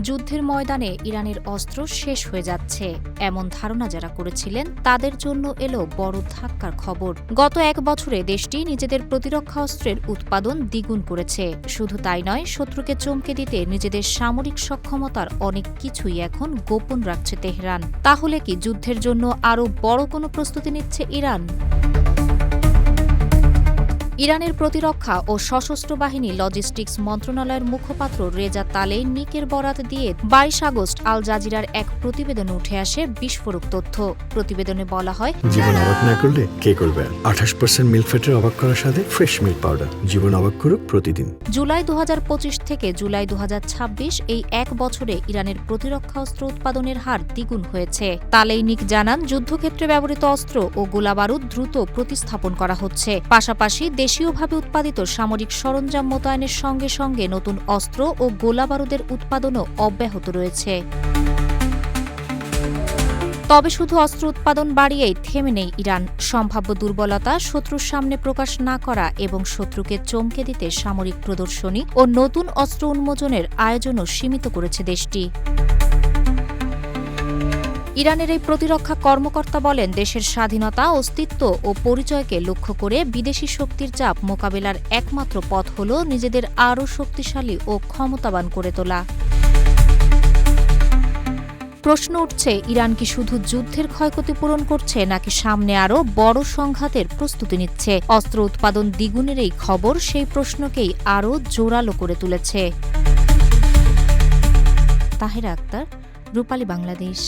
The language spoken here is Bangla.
যুদ্ধের ময়দানে ইরানের অস্ত্র শেষ হয়ে যাচ্ছে এমন ধারণা যারা করেছিলেন তাদের জন্য এলো বড় ধাক্কার খবর। গত এক বছরে দেশটি নিজেদের প্রতিরক্ষা অস্ত্রের উৎপাদন দ্বিগুণ করেছে। শুধু তাই নয়, শত্রুকে চমকে দিতে নিজেদের সামরিক সক্ষমতার অনেক কিছুই এখন গোপন রাখছে তেহরান। তাহলে কি যুদ্ধের জন্য আরও বড় কোনো প্রস্তুতি নিচ্ছে ইরান? ইরানের প্রতিরক্ষা ও সশস্ত্র বাহিনী লজিস্টিক্স মন্ত্রণালয়ের মুখপাত্র রেজা তালেইনিকের বরাত দিয়ে ২২ আগস্ট আল জাজিরার এক প্রতিবেদনে উঠে আসে বিস্ফোরক তথ্য। প্রতিবেদনে বলা হয়, জীবন অবাক না করলে কে করবে? ২৮% মিল্ক ফ্যাটের অবাক করার সাথে ফ্রেশ মিল্ক পাউডার। জীবন অবাক করুক প্রতিদিন। জুলাই ২০২৫ থেকে জুলাই ২০২৬ এই এক বছরে ইরানের প্রতিরক্ষা অস্ত্র উৎপাদনের হার দ্বিগুণ হয়েছে। তালেইনিক জানান, যুদ্ধক্ষেত্রে ব্যবহৃত অস্ত্র ও গোলাবারুদ দ্রুত প্রতিস্থাপন করা হচ্ছে। পাশাপাশি দেশীয়ভাবে উৎপাদিত সামরিক সরঞ্জাম মোতায়েনের সঙ্গে সঙ্গে নতুন অস্ত্র ও গোলাবারুদের উৎপাদনও অব্যাহত রয়েছে। তবে শুধু অস্ত্র উৎপাদন বাড়িয়েই থেমে নেই ইরান। সম্ভাব্য দুর্বলতা শত্রুর সামনে প্রকাশ না করা এবং শত্রুকে চমকে দিতে সামরিক প্রদর্শনী ও নতুন অস্ত্র উন্মোচনের আয়োজনও সীমিত করেছে দেশটি। ইরানের এই প্রতিরক্ষা কর্মকর্তা বলেন, দেশের স্বাধীনতা, অস্তিত্ব ও পরিচয়কে লক্ষ্য করে বিদেশি শক্তির চাপ মোকাবেলার একমাত্র পথ হল নিজেদের আরও শক্তিশালী ও ক্ষমতাবান করে তোলা। প্রশ্ন উঠছে, ইরান কি শুধু যুদ্ধের ক্ষয়ক্ষতি পূরণ করছে নাকি সামনে আরও বড় সংঘাতের প্রস্তুতি নিচ্ছে? অস্ত্র উৎপাদন দ্বিগুণের এই খবর সেই প্রশ্নকেই আরও জোরালো করে তুলেছে। তাহেরা আক্তার, রূপালী বাংলাদেশ।